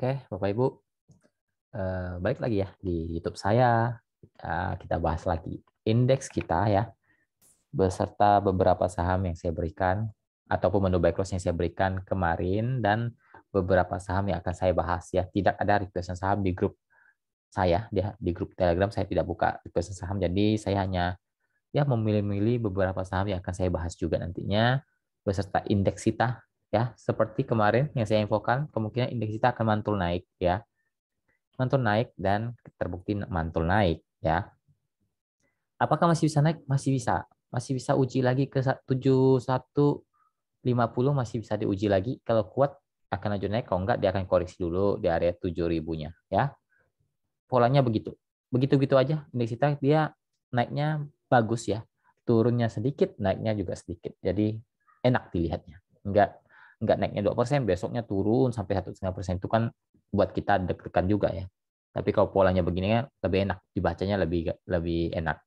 Oke, Bapak Ibu, balik lagi ya di YouTube saya. Kita bahas lagi indeks kita ya, beserta beberapa saham yang saya berikan ataupun menu buy close yang saya berikan kemarin dan beberapa saham yang akan saya bahas ya. Tidak ada requestan saham di grup saya, di grup Telegram saya tidak buka requestan saham, jadi saya hanya ya memilih-milih beberapa saham yang akan saya bahas juga nantinya beserta indeks kita ya. Seperti kemarin yang saya infokan, kemungkinan indeks kita akan mantul naik ya, mantul naik dan terbukti mantul naik ya. Apakah masih bisa naik? Masih bisa. Masih bisa uji lagi ke 7150, masih bisa diuji lagi. Kalau kuat akan lanjut naik, kalau enggak dia akan koreksi dulu di area 7000-nya ya. Polanya begitu. Begitu-gitu aja indeks kita, dia naiknya bagus ya. Turunnya sedikit, naiknya juga sedikit. Jadi enak dilihatnya. Enggak naiknya 2%, besoknya turun sampai 1,5%, itu kan buat kita deg-degan juga ya. Tapi kalau polanya begini ya lebih enak, dibacanya lebih lebih enak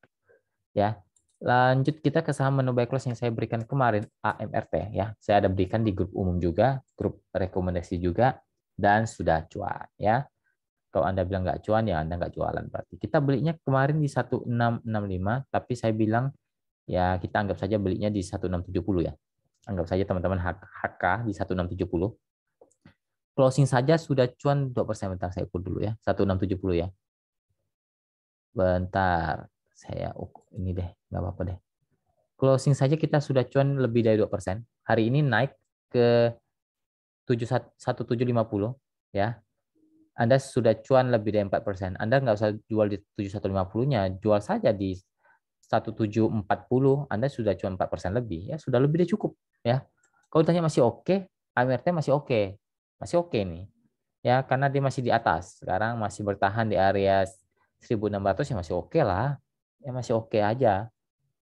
ya. Lanjut kita ke saham menu buy close yang saya berikan kemarin, AMRT ya. Saya ada berikan di grup umum juga, grup rekomendasi juga, dan sudah cuan ya. Kalau Anda bilang nggak cuan, ya Anda nggak jualan berarti. Kita belinya kemarin di 1665, tapi saya bilang ya kita anggap saja belinya di 1670 ya. Anggap saja teman-teman HK di 1670. Closing saja sudah cuan 2%. Bentar saya ukur dulu ya. 1670 ya. Bentar. Saya ukur ini deh, nggak apa-apa deh. Closing saja kita sudah cuan lebih dari 2%. Hari ini naik ke 1750 ya. Anda sudah cuan lebih dari 4%. Anda nggak usah jual di 7150-nya, jual saja di 1740, Anda sudah cuan 4% lebih. Ya, sudah lebih dari cukup. Ya. Kalau ditanya masih oke, AMRT masih oke. Masih oke nih. Ya, karena dia masih di atas. Sekarang masih bertahan di area 1600, ya masih oke lah. Ya masih oke aja.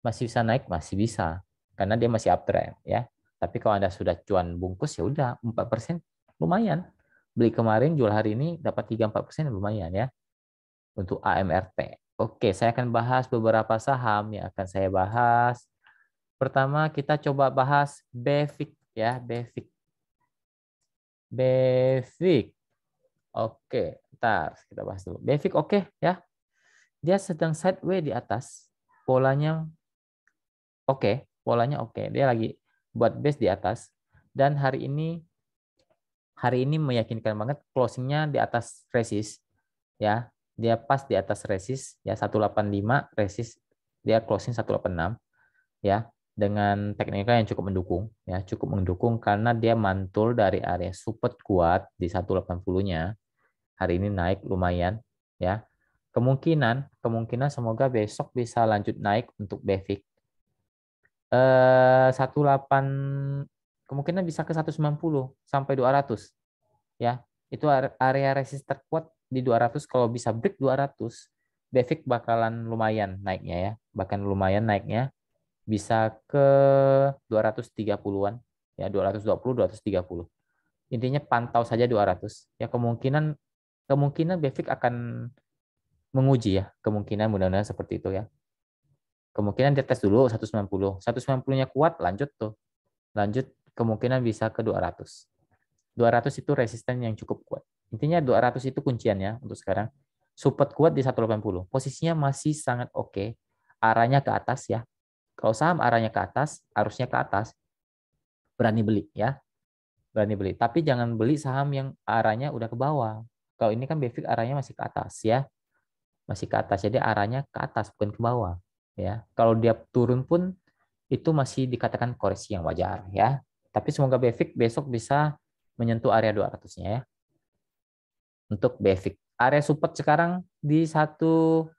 Masih bisa naik, masih bisa. Karena dia masih uptrend. Ya. Tapi kalau Anda sudah cuan bungkus, ya udah 4% lumayan. Beli kemarin, jual hari ini, dapat 3-4% lumayan ya. Untuk AMRT. Oke, saya akan bahas beberapa saham yang akan saya bahas. Pertama, kita coba bahas BEVIC ya, BEVIC. BEVIC. Oke, ntar kita bahas dulu. BEVIC oke ya. Dia sedang sideways di atas. Polanya oke, polanya oke. Dia lagi buat base di atas. Dan hari ini meyakinkan banget, closingnya di atas resist ya. Dia pas di atas resist ya, 185 resist, dia closing 186 ya, dengan teknikal yang cukup mendukung ya, cukup mendukung karena dia mantul dari area support kuat di 180-nya. Hari ini naik lumayan ya. Kemungkinan semoga besok bisa lanjut naik untuk BEVIC. 18, kemungkinan bisa ke 190 sampai 200 ya. Itu area resist terkuat di 200. Kalau bisa break 200, BEVIC bakalan lumayan naiknya ya. Bahkan lumayan naiknya bisa ke 230-an ya, 220, 230. Intinya pantau saja 200 ya. Kemungkinan BEVIC akan menguji ya, kemungkinan mudah-mudahan seperti itu ya. Kemungkinan dia tes dulu 190. 190-nya kuat, lanjut tuh. Lanjut kemungkinan bisa ke 200. 200 itu resisten yang cukup kuat. Intinya 200 itu kunciannya untuk sekarang. Support kuat di 180. Posisinya masih sangat oke. Arahnya ke atas ya. Kalau saham arahnya ke atas, arusnya ke atas, berani beli ya. Berani beli. Tapi jangan beli saham yang arahnya udah ke bawah. Kalau ini kan BEVIC arahnya masih ke atas ya. Masih ke atas. Jadi arahnya ke atas bukan ke bawah ya. Kalau dia turun pun itu masih dikatakan koreksi yang wajar ya. Tapi semoga BEVIC besok bisa menyentuh area 200-nya ya. Untuk BEVIC. Area support sekarang di 180,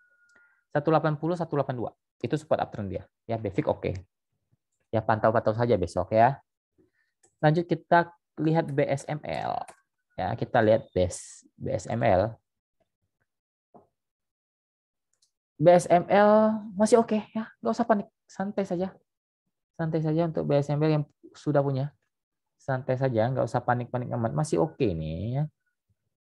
182. Itu support uptrend dia. Ya, BEVIC oke. Ya, pantau-pantau saja besok ya. Lanjut kita lihat BSML. Ya, kita lihat BSML. BSML masih oke ya, nggak usah panik, santai saja. Santai saja untuk BSML yang sudah punya. Santai saja, nggak usah panik-panik amat. Masih oke nih ya.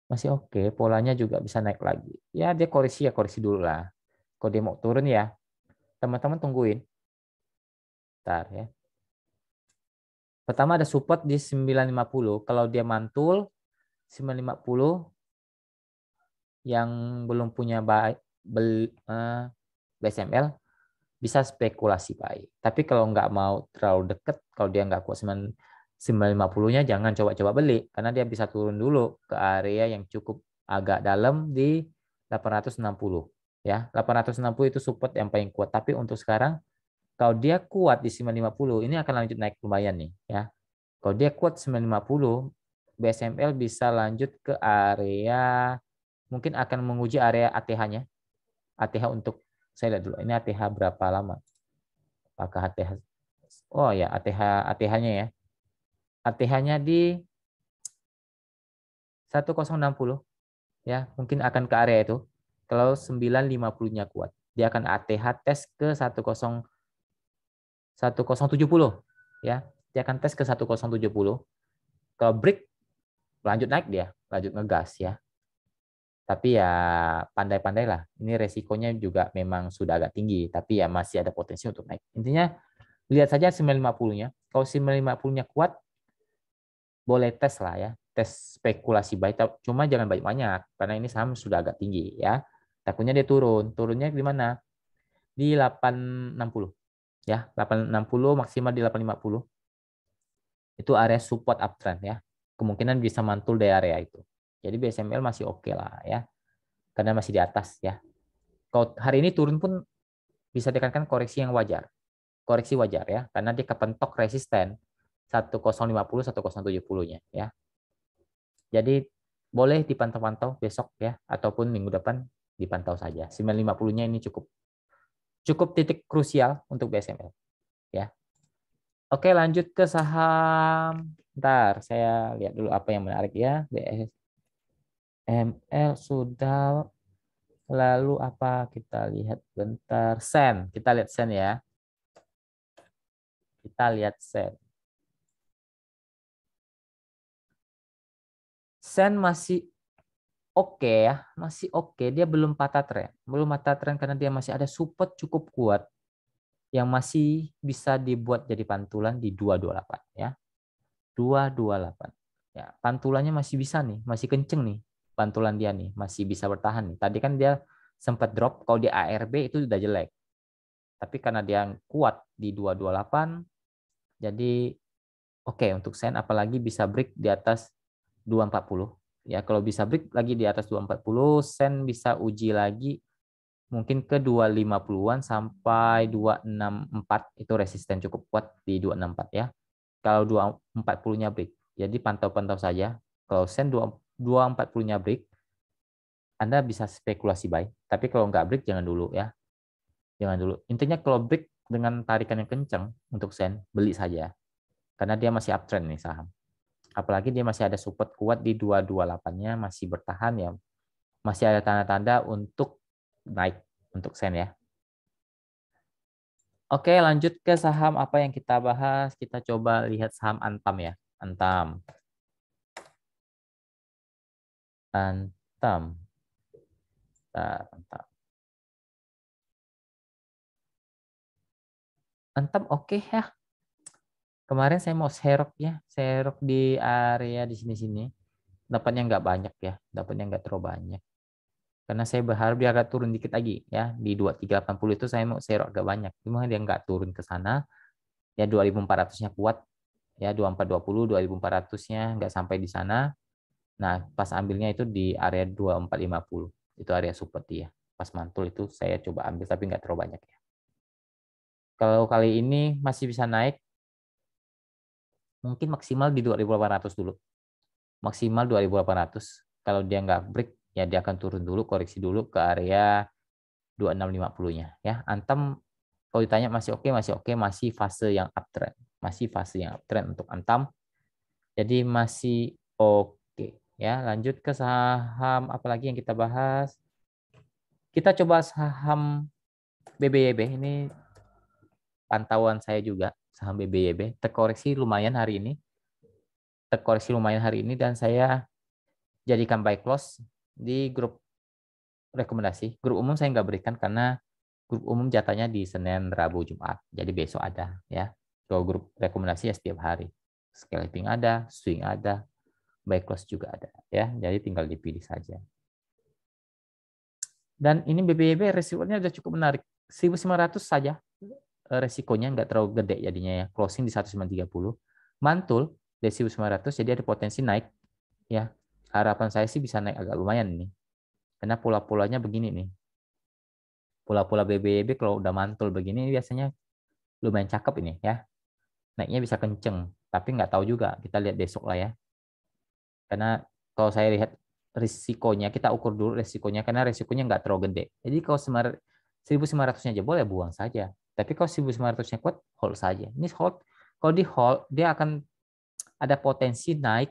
Masih oke, polanya juga bisa naik lagi. Ya, dia koreksi ya, koreksi dulu lah. Kalau dia mau turun ya, teman-teman tungguin. Bentar ya. Pertama ada support di 950. Kalau dia mantul, 950 yang belum punya BSML bisa spekulasi buy. Tapi kalau nggak mau terlalu deket, kalau dia nggak kuat 950-nya jangan coba-coba beli karena dia bisa turun dulu ke area yang cukup agak dalam di 860 ya. 860 itu support yang paling kuat. Tapi untuk sekarang kalau dia kuat di 950 ini akan lanjut naik lumayan nih ya. Kalau dia kuat 950 BSML bisa lanjut ke area mungkin akan menguji area ATH-nya. ATH untuk saya lihat dulu. Ini ATH berapa lama? Apakah ATH? Oh ya, ATH-nya ya. ATH-nya di 1060 ya, mungkin akan ke area itu. Kalau 950-nya kuat, dia akan ATH tes ke 1070 ya. Dia akan tes ke 1070. Kalau break lanjut naik dia, lanjut ngegas ya. Tapi ya pandai-pandai lah. Ini resikonya juga memang sudah agak tinggi, tapi ya masih ada potensi untuk naik. Intinya lihat saja 950-nya. Kalau 950-nya kuat, boleh tes lah ya. Tes spekulasi buy. Cuma jangan banyak-banyak, karena ini saham sudah agak tinggi ya. Takutnya dia turun. Turunnya di mana? Di 860. Ya, 860 maksimal di 850. Itu area support uptrend ya. Kemungkinan bisa mantul di area itu. Jadi BSML masih oke lah ya. Karena masih di atas ya. Kalau hari ini turun pun bisa dikatakan koreksi yang wajar. Koreksi wajar ya, karena dia kepentok resisten 1050 1070-nya ya. Jadi boleh dipantau-pantau besok ya ataupun minggu depan dipantau saja. 950-nya ini cukup titik krusial untuk BSML ya. Oke, lanjut ke saham. Ntar saya lihat dulu apa yang menarik ya. BSML sudah, lalu apa kita lihat bentar. Sen, kita lihat Sen ya. Kita lihat Sen. Sen masih oke ya, masih oke. Dia belum patah tren. Belum patah tren karena dia masih ada support cukup kuat yang masih bisa dibuat jadi pantulan di 228 ya. 228. Ya, pantulannya masih bisa nih, masih kenceng nih. Pantulan dia nih masih bisa bertahan nih. Tadi kan dia sempat drop kalau di ARB itu udah jelek. Tapi karena dia kuat di 228 jadi oke untuk Sen apalagi bisa break di atas 240. Ya, kalau bisa break lagi di atas 240, Sen bisa uji lagi mungkin ke 250-an sampai 264 itu resisten cukup kuat di 264 ya. Kalau 240-nya break. Jadi pantau-pantau saja. Kalau Sen 240-nya break, Anda bisa spekulasi buy. Tapi kalau nggak break jangan dulu ya. Jangan dulu. Intinya kalau break dengan tarikan yang kencang untuk Sen, beli saja. Karena dia masih uptrend nih saham. Apalagi dia masih ada support kuat di 228-nya masih bertahan ya. Masih ada tanda-tanda untuk naik untuk Sen ya. Oke, lanjut ke saham apa yang kita bahas. Kita coba lihat saham Antam ya. Antam. Antam. Antam. Antam oke ya. Kemarin saya mau serok ya. Serok di area di sini-sini. Dapatnya nggak banyak ya. Dapatnya nggak terlalu banyak. Karena saya berharap dia agak turun dikit lagi ya. Di 2380 itu saya mau serok agak banyak. Cuma dia nggak turun ke sana. Ya 2400-nya kuat. Ya 2420, 2400-nya nggak sampai di sana. Nah, pas ambilnya itu di area 2450. Itu area support dia. Pas mantul itu saya coba ambil tapi nggak terlalu banyak ya. Kalau kali ini masih bisa naik, mungkin maksimal di 2800 dulu. Maksimal 2800. Kalau dia nggak break, ya dia akan turun dulu, koreksi dulu ke area 2650-nya. Ya, Antam kalau ditanya masih oke, masih fase yang uptrend. Masih fase yang uptrend untuk Antam. Jadi masih oke. Ya, lanjut ke saham apalagi yang kita bahas. Kita coba saham BBYB. Ini pantauan saya juga saham BBYB. Terkoreksi lumayan hari ini. Terkoreksi lumayan hari ini dan saya jadikan buy close di grup rekomendasi. Grup umum saya nggak berikan karena grup umum jatahnya di Senin, Rabu, Jumat. Jadi besok ada ya. Kalau grup rekomendasi ya setiap hari. Scalping ada, swing ada, buy close juga ada ya. Jadi tinggal dipilih saja. Dan ini BBYB resikonya udah cukup menarik. 1.500 saja resikonya, nggak terlalu gede jadinya ya. Closing di 1.930. Mantul di 1.900, jadi ada potensi naik ya. Harapan saya sih bisa naik agak lumayan ini. Karena pola-polanya begini nih. Pola-pola BBYB kalau udah mantul begini biasanya lumayan cakep ini ya. Naiknya bisa kenceng, tapi nggak tahu juga. Kita lihat besok lah ya. Karena kalau saya lihat risikonya, kita ukur dulu risikonya, karena risikonya nggak terlalu gede. Jadi kalau 1.900-nya aja boleh buang saja. Tapi kalau 1.900-nya kuat, hold saja. Ini hold, kalau di hold, dia akan ada potensi naik.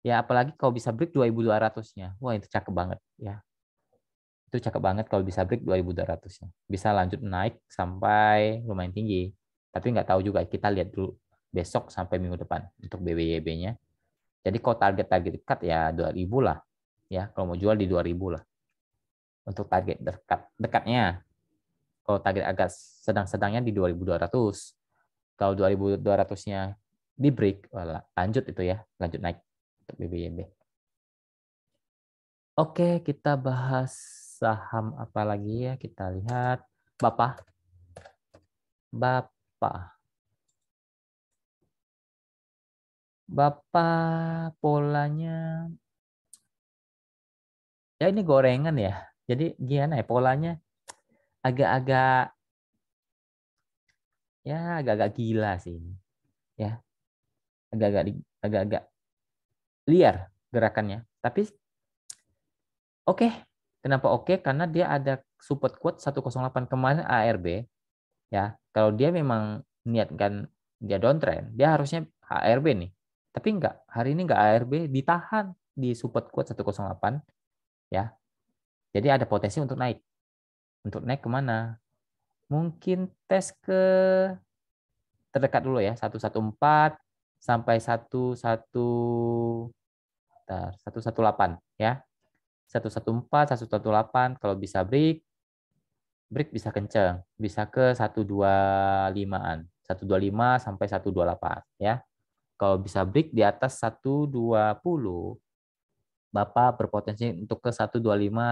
Ya, apalagi kalau bisa break 2.200-nya. Wah, itu cakep banget ya. Itu cakep banget kalau bisa break 2.200-nya. Bisa lanjut naik sampai lumayan tinggi. Tapi nggak tahu juga, kita lihat dulu besok sampai minggu depan untuk BBYB-nya. Jadi kalau target-target dekat ya 2.000 lah. Ya, kalau mau jual di 2.000 lah. Untuk target dekatnya. Kalau target agak sedang-sedangnya di 2.200. Kalau 2.200-nya di break, lanjut itu ya, lanjut naik untuk BBYB. Oke, kita bahas saham apa lagi ya? Kita lihat Bapak. Bapak polanya ya ini gorengan ya. Jadi gimana ya, polanya agak-agak ya agak-agak gila sih ini. Ya, agak-agak liar gerakannya. Tapi oke. Kenapa oke? Karena dia ada support quote 108 kemarin ARB. Ya, kalau dia memang niatkan dia downtrend, dia harusnya ARB nih. Tapi enggak, hari ini enggak ARB, ditahan di support quote 108 ya. Jadi ada potensi untuk naik. Untuk naik kemana? Mungkin tes ke terdekat dulu ya, 114 sampai 118 ya. 114, 118 kalau bisa break bisa kenceng, bisa ke 125-an. 125 sampai 128 ya. Kalau bisa break di atas 120, Bapak berpotensi untuk ke 125,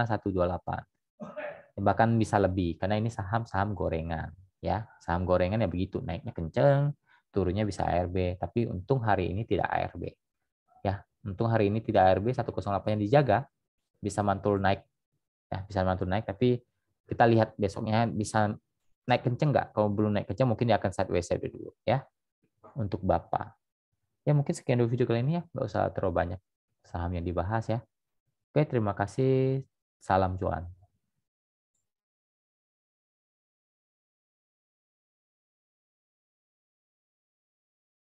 128. Bahkan bisa lebih karena ini saham-saham gorengan ya. Saham gorengan ya begitu, naiknya kenceng, turunnya bisa ARB, tapi untung hari ini tidak ARB. Ya, untung hari ini tidak ARB, 108 yang dijaga, bisa mantul naik. Ya, bisa mantul naik, tapi kita lihat besoknya bisa naik kenceng nggak? Kalau belum naik kenceng mungkin dia akan sideways dulu ya untuk Bapak. Ya mungkin sekian dulu video kali ini ya, nggak usah terlalu banyak saham yang dibahas ya. Oke, terima kasih. Salam cuan.